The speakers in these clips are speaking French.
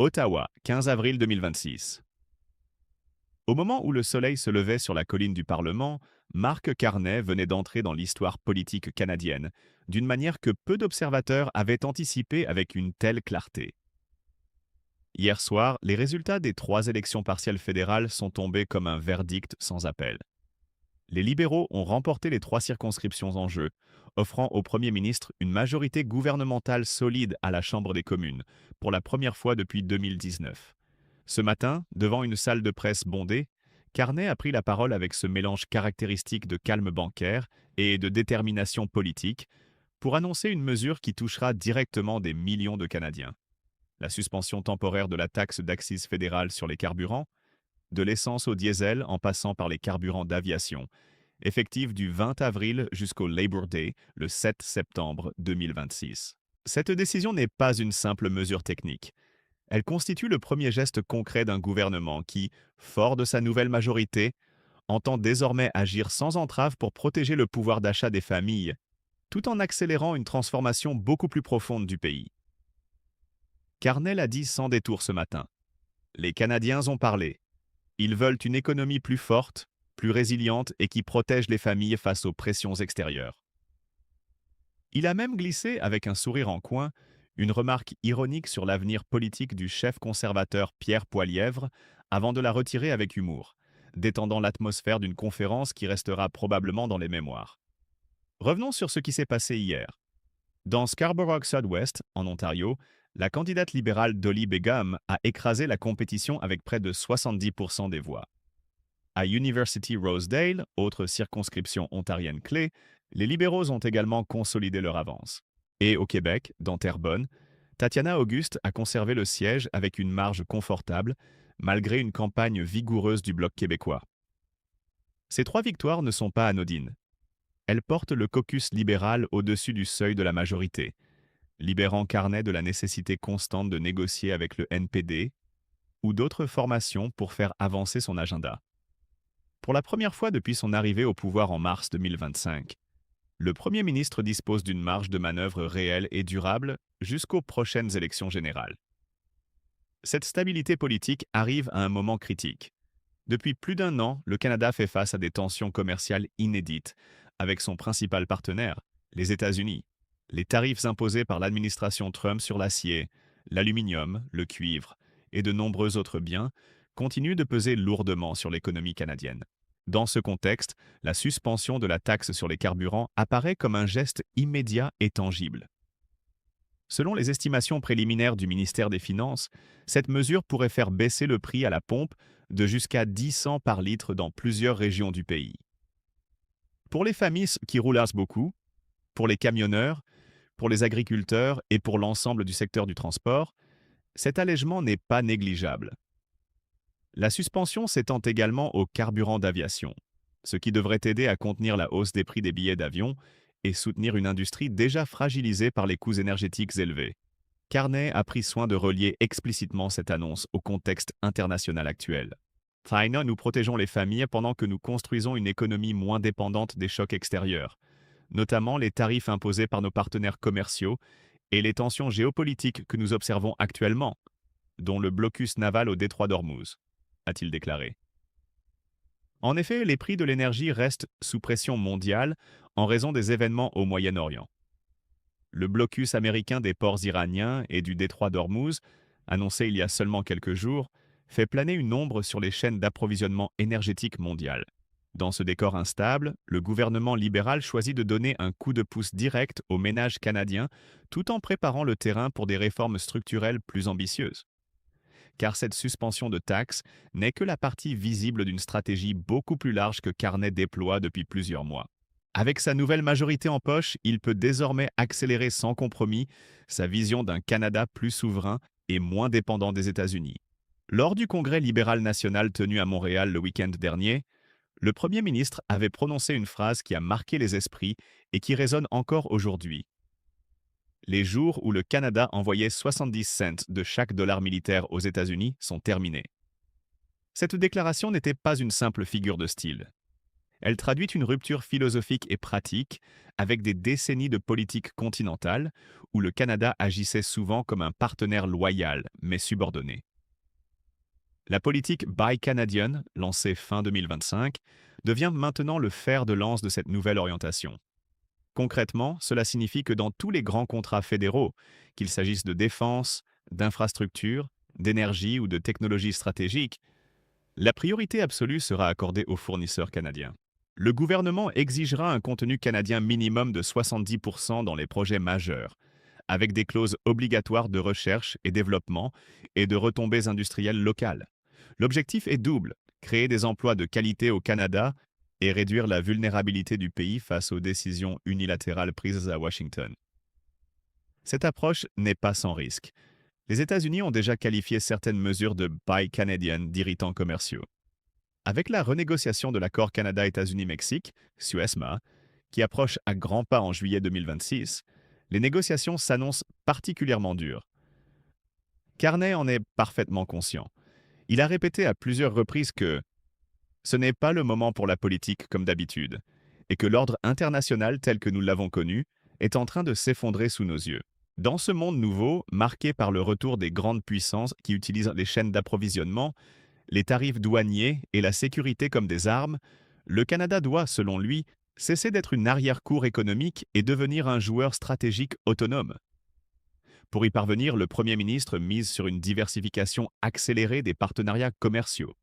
Ottawa, 15 avril 2026. Au moment où le soleil se levait sur la colline du Parlement, Mark Carney venait d'entrer dans l'histoire politique canadienne, d'une manière que peu d'observateurs avaient anticipée avec une telle clarté. Hier soir, les résultats des 3 élections partielles fédérales sont tombés comme un verdict sans appel. Les libéraux ont remporté les 3 circonscriptions en jeu, offrant au Premier ministre une majorité gouvernementale solide à la Chambre des communes, pour la première fois depuis 2019. Ce matin, devant une salle de presse bondée, Carney a pris la parole avec ce mélange caractéristique de calme bancaire et de détermination politique pour annoncer une mesure qui touchera directement des millions de Canadiens. La suspension temporaire de la taxe d'accise fédérale sur les carburants, de l'essence au diesel en passant par les carburants d'aviation, effective du 20 avril jusqu'au Labor Day, le 7 septembre 2026. Cette décision n'est pas une simple mesure technique. Elle constitue le premier geste concret d'un gouvernement qui, fort de sa nouvelle majorité, entend désormais agir sans entrave pour protéger le pouvoir d'achat des familles, tout en accélérant une transformation beaucoup plus profonde du pays. Carney l'a dit sans détour ce matin. Les Canadiens ont parlé. Ils veulent une économie plus forte, plus résiliente et qui protège les familles face aux pressions extérieures. Il a même glissé, avec un sourire en coin, une remarque ironique sur l'avenir politique du chef conservateur Pierre Poilievre, avant de la retirer avec humour, détendant l'atmosphère d'une conférence qui restera probablement dans les mémoires. Revenons sur ce qui s'est passé hier. Dans Scarborough-Southwest, en Ontario, la candidate libérale Dolly Begum a écrasé la compétition avec près de 70% des voix. À University Rosedale, autre circonscription ontarienne clé, les libéraux ont également consolidé leur avance. Et au Québec, dans Terrebonne, Tatiana Auguste a conservé le siège avec une marge confortable, malgré une campagne vigoureuse du Bloc québécois. Ces 3 victoires ne sont pas anodines. Elles portent le caucus libéral au-dessus du seuil de la majorité, libérant Carney de la nécessité constante de négocier avec le NPD ou d'autres formations pour faire avancer son agenda. Pour la première fois depuis son arrivée au pouvoir en mars 2025, le Premier ministre dispose d'une marge de manœuvre réelle et durable jusqu'aux prochaines élections générales. Cette stabilité politique arrive à un moment critique. Depuis plus d'1 an, le Canada fait face à des tensions commerciales inédites avec son principal partenaire, les États-Unis. Les tarifs imposés par l'administration Trump sur l'acier, l'aluminium, le cuivre et de nombreux autres biens continuent de peser lourdement sur l'économie canadienne. Dans ce contexte, la suspension de la taxe sur les carburants apparaît comme un geste immédiat et tangible. Selon les estimations préliminaires du ministère des Finances, cette mesure pourrait faire baisser le prix à la pompe de jusqu'à 10 cents par litre dans plusieurs régions du pays. Pour les familles qui roulassent beaucoup, pour les camionneurs, pour les agriculteurs et pour l'ensemble du secteur du transport, cet allègement n'est pas négligeable. La suspension s'étend également aux carburants d'aviation, ce qui devrait aider à contenir la hausse des prix des billets d'avion et soutenir une industrie déjà fragilisée par les coûts énergétiques élevés. Carney a pris soin de relier explicitement cette annonce au contexte international actuel. China, nous protégeons les familles pendant que nous construisons une économie moins dépendante des chocs extérieurs, notamment les tarifs imposés par nos partenaires commerciaux et les tensions géopolitiques que nous observons actuellement, dont le blocus naval au détroit d'Ormuz, a-t-il déclaré. En effet, les prix de l'énergie restent sous pression mondiale en raison des événements au Moyen-Orient. Le blocus américain des ports iraniens et du détroit d'Ormuz, annoncé il y a seulement quelques jours, fait planer une ombre sur les chaînes d'approvisionnement énergétique mondiales. Dans ce décor instable, le gouvernement libéral choisit de donner un coup de pouce direct aux ménages canadiens tout en préparant le terrain pour des réformes structurelles plus ambitieuses. Car cette suspension de taxes n'est que la partie visible d'une stratégie beaucoup plus large que Carney déploie depuis plusieurs mois. Avec sa nouvelle majorité en poche, il peut désormais accélérer sans compromis sa vision d'un Canada plus souverain et moins dépendant des États-Unis. Lors du congrès libéral national tenu à Montréal le week-end dernier, le Premier ministre avait prononcé une phrase qui a marqué les esprits et qui résonne encore aujourd'hui. Les jours où le Canada envoyait 70 cents de chaque dollar militaire aux États-Unis sont terminés. Cette déclaration n'était pas une simple figure de style. Elle traduit une rupture philosophique et pratique avec des décennies de politique continentale où le Canada agissait souvent comme un partenaire loyal mais subordonné. La politique Buy Canadian, lancée fin 2025, devient maintenant le fer de lance de cette nouvelle orientation. Concrètement, cela signifie que dans tous les grands contrats fédéraux, qu'il s'agisse de défense, d'infrastructure, d'énergie ou de technologie stratégique, la priorité absolue sera accordée aux fournisseurs canadiens. Le gouvernement exigera un contenu canadien minimum de 70% dans les projets majeurs, avec des clauses obligatoires de recherche et développement et de retombées industrielles locales. L'objectif est double, créer des emplois de qualité au Canada et réduire la vulnérabilité du pays face aux décisions unilatérales prises à Washington. Cette approche n'est pas sans risque. Les États-Unis ont déjà qualifié certaines mesures de Buy Canadian d'irritants commerciaux. Avec la renégociation de l'accord Canada-États-Unis-Mexique, SUESMA, qui approche à grands pas en juillet 2026, les négociations s'annoncent particulièrement dures. Carney en est parfaitement conscient. Il a répété à plusieurs reprises que ce n'est pas le moment pour la politique comme d'habitude, et que l'ordre international tel que nous l'avons connu est en train de s'effondrer sous nos yeux. Dans ce monde nouveau, marqué par le retour des grandes puissances qui utilisent les chaînes d'approvisionnement, les tarifs douaniers et la sécurité comme des armes, le Canada doit, selon lui, cesser d'être une arrière-cour économique et devenir un joueur stratégique autonome. Pour y parvenir, le Premier ministre mise sur une diversification accélérée des partenariats commerciaux.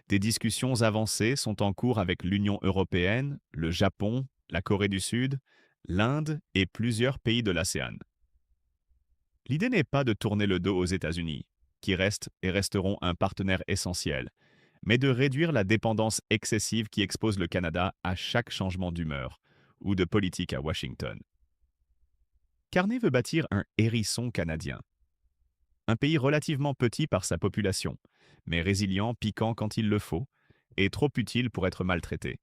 Des discussions avancées sont en cours avec l'Union européenne, le Japon, la Corée du Sud, l'Inde et plusieurs pays de l'ASEAN. L'idée n'est pas de tourner le dos aux États-Unis, qui restent et resteront un partenaire essentiel, mais de réduire la dépendance excessive qui expose le Canada à chaque changement d'humeur ou de politique à Washington. Carney veut bâtir un hérisson canadien, un pays relativement petit par sa population, mais résilient, piquant quand il le faut, et trop utile pour être maltraité.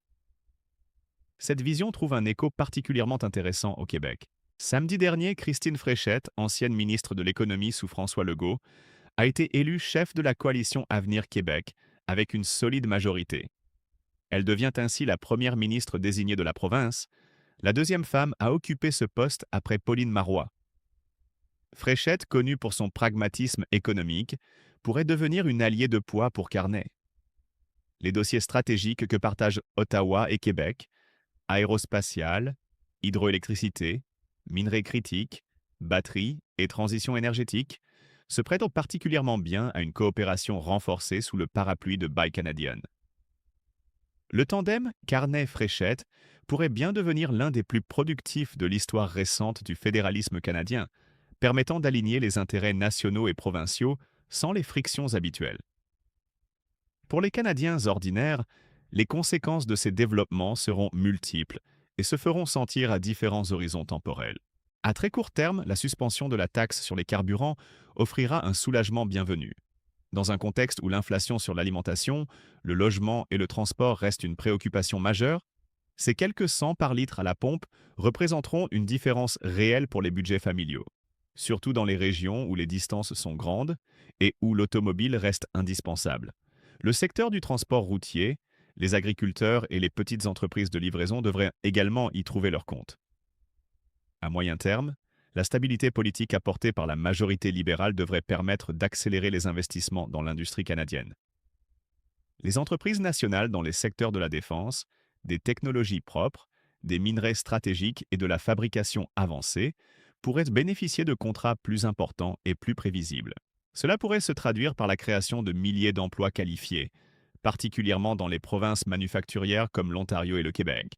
Cette vision trouve un écho particulièrement intéressant au Québec. Samedi dernier, Christine Fréchette, ancienne ministre de l'Économie sous François Legault, a été élue chef de la coalition Avenir Québec avec une solide majorité. Elle devient ainsi la première ministre désignée de la province, la deuxième femme à occuper ce poste après Pauline Marois. Fréchette, connue pour son pragmatisme économique, pourrait devenir une alliée de poids pour Carney. Les dossiers stratégiques que partagent Ottawa et Québec, aérospatiale, hydroélectricité, minerais critiques, batteries et transition énergétique, se prêtent particulièrement bien à une coopération renforcée sous le parapluie de Buy Canadian. Le tandem Carney-Fréchette pourrait bien devenir l'un des plus productifs de l'histoire récente du fédéralisme canadien, permettant d'aligner les intérêts nationaux et provinciaux sans les frictions habituelles. Pour les Canadiens ordinaires, les conséquences de ces développements seront multiples et se feront sentir à différents horizons temporels. À très court terme, la suspension de la taxe sur les carburants offrira un soulagement bienvenu. Dans un contexte où l'inflation sur l'alimentation, le logement et le transport restent une préoccupation majeure, ces quelques cents par litre à la pompe représenteront une différence réelle pour les budgets familiaux, surtout dans les régions où les distances sont grandes et où l'automobile reste indispensable. Le secteur du transport routier, les agriculteurs et les petites entreprises de livraison devraient également y trouver leur compte. À moyen terme, la stabilité politique apportée par la majorité libérale devrait permettre d'accélérer les investissements dans l'industrie canadienne. Les entreprises nationales dans les secteurs de la défense, des technologies propres, des minerais stratégiques et de la fabrication avancée pourraient bénéficier de contrats plus importants et plus prévisibles. Cela pourrait se traduire par la création de milliers d'emplois qualifiés, particulièrement dans les provinces manufacturières comme l'Ontario et le Québec.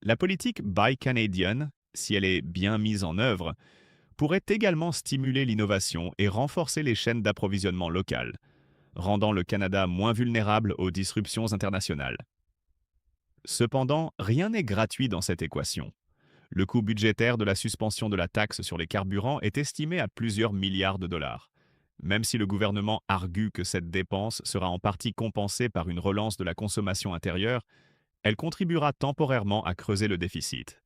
La politique Buy Canadian, si elle est bien mise en œuvre, pourrait également stimuler l'innovation et renforcer les chaînes d'approvisionnement locales, rendant le Canada moins vulnérable aux disruptions internationales. Cependant, rien n'est gratuit dans cette équation. Le coût budgétaire de la suspension de la taxe sur les carburants est estimé à plusieurs milliards de dollars. Même si le gouvernement argue que cette dépense sera en partie compensée par une relance de la consommation intérieure, elle contribuera temporairement à creuser le déficit.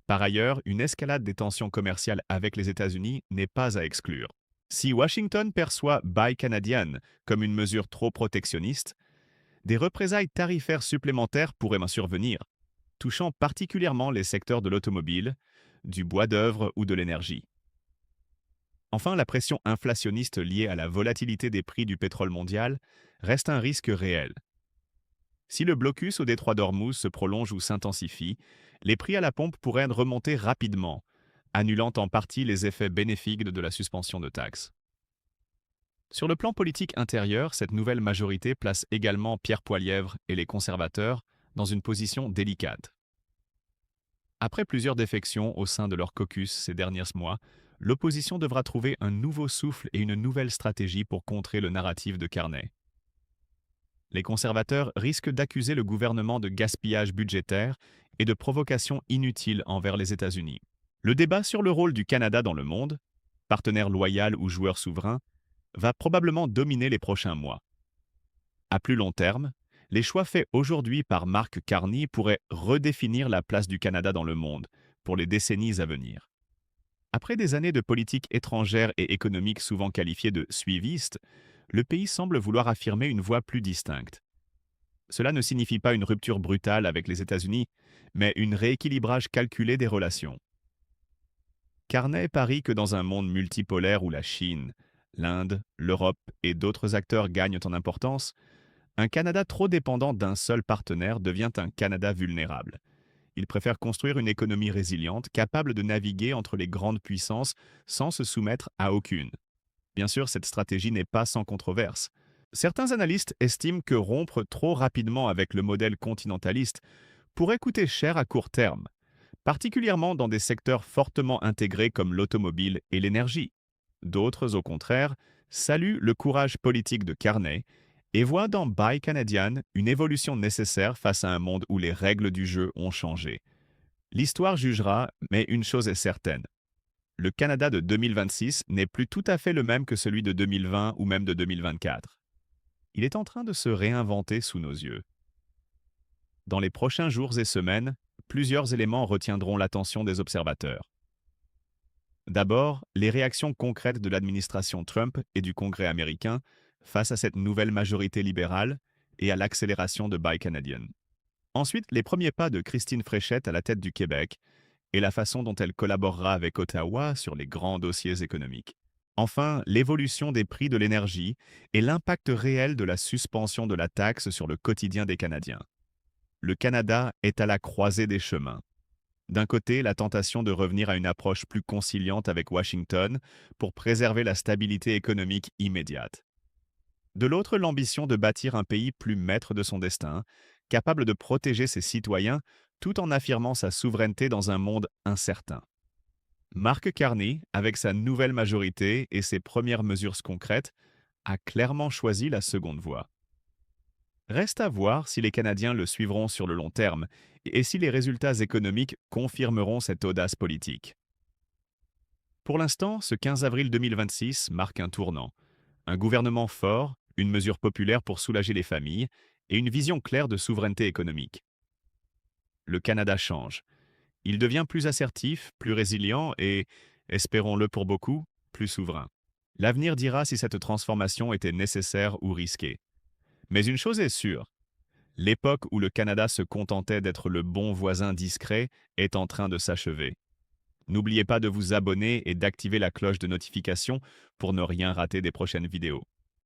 Par ailleurs, une escalade des tensions commerciales avec les États-Unis n'est pas à exclure. Si Washington perçoit Buy Canadian comme une mesure trop protectionniste, des représailles tarifaires supplémentaires pourraient survenir, touchant particulièrement les secteurs de l'automobile, du bois d'œuvre ou de l'énergie. Enfin, la pression inflationniste liée à la volatilité des prix du pétrole mondial reste un risque réel. Si le blocus au détroit d'Ormuz se prolonge ou s'intensifie, les prix à la pompe pourraient remonter rapidement, annulant en partie les effets bénéfiques de la suspension de taxes. Sur le plan politique intérieur, cette nouvelle majorité place également Pierre Poilievre et les conservateurs dans une position délicate. Après plusieurs défections au sein de leur caucus ces derniers mois, l'opposition devra trouver un nouveau souffle et une nouvelle stratégie pour contrer le narratif de Carney. Les conservateurs risquent d'accuser le gouvernement de gaspillage budgétaire et de provocation inutile envers les États-Unis. Le débat sur le rôle du Canada dans le monde, partenaire loyal ou joueur souverain, va probablement dominer les prochains mois. À plus long terme, les choix faits aujourd'hui par Mark Carney pourraient redéfinir la place du Canada dans le monde pour les décennies à venir. Après des années de politique étrangère et économique souvent qualifiées de suiviste, le pays semble vouloir affirmer une voie plus distincte. Cela ne signifie pas une rupture brutale avec les États-Unis, mais un rééquilibrage calculé des relations. Carney parie que dans un monde multipolaire où la Chine, l'Inde, l'Europe et d'autres acteurs gagnent en importance, un Canada trop dépendant d'un seul partenaire devient un Canada vulnérable. Il préfère construire une économie résiliente, capable de naviguer entre les grandes puissances sans se soumettre à aucune. Bien sûr, cette stratégie n'est pas sans controverse. Certains analystes estiment que rompre trop rapidement avec le modèle continentaliste pourrait coûter cher à court terme, particulièrement dans des secteurs fortement intégrés comme l'automobile et l'énergie. D'autres, au contraire, saluent le courage politique de Carney et voient dans Buy Canadian une évolution nécessaire face à un monde où les règles du jeu ont changé. L'histoire jugera, mais une chose est certaine. Le Canada de 2026 n'est plus tout à fait le même que celui de 2020 ou même de 2024. Il est en train de se réinventer sous nos yeux. Dans les prochains jours et semaines, plusieurs éléments retiendront l'attention des observateurs. D'abord, les réactions concrètes de l'administration Trump et du Congrès américain face à cette nouvelle majorité libérale et à l'accélération de Buy Canadian. Ensuite, les premiers pas de Christine Fréchette à la tête du Québec et la façon dont elle collaborera avec Ottawa sur les grands dossiers économiques. Enfin, l'évolution des prix de l'énergie et l'impact réel de la suspension de la taxe sur le quotidien des Canadiens. Le Canada est à la croisée des chemins. D'un côté, la tentation de revenir à une approche plus conciliante avec Washington pour préserver la stabilité économique immédiate. De l'autre, l'ambition de bâtir un pays plus maître de son destin, capable de protéger ses citoyens tout en affirmant sa souveraineté dans un monde incertain. Mark Carney, avec sa nouvelle majorité et ses premières mesures concrètes, a clairement choisi la seconde voie. Reste à voir si les Canadiens le suivront sur le long terme et si les résultats économiques confirmeront cette audace politique. Pour l'instant, ce 15 avril 2026 marque un tournant. Un gouvernement fort, une mesure populaire pour soulager les familles et une vision claire de souveraineté économique. Le Canada change. Il devient plus assertif, plus résilient et, espérons-le pour beaucoup, plus souverain. L'avenir dira si cette transformation était nécessaire ou risquée. Mais une chose est sûre, l'époque où le Canada se contentait d'être le bon voisin discret est en train de s'achever. N'oubliez pas de vous abonner et d'activer la cloche de notification pour ne rien rater des prochaines vidéos.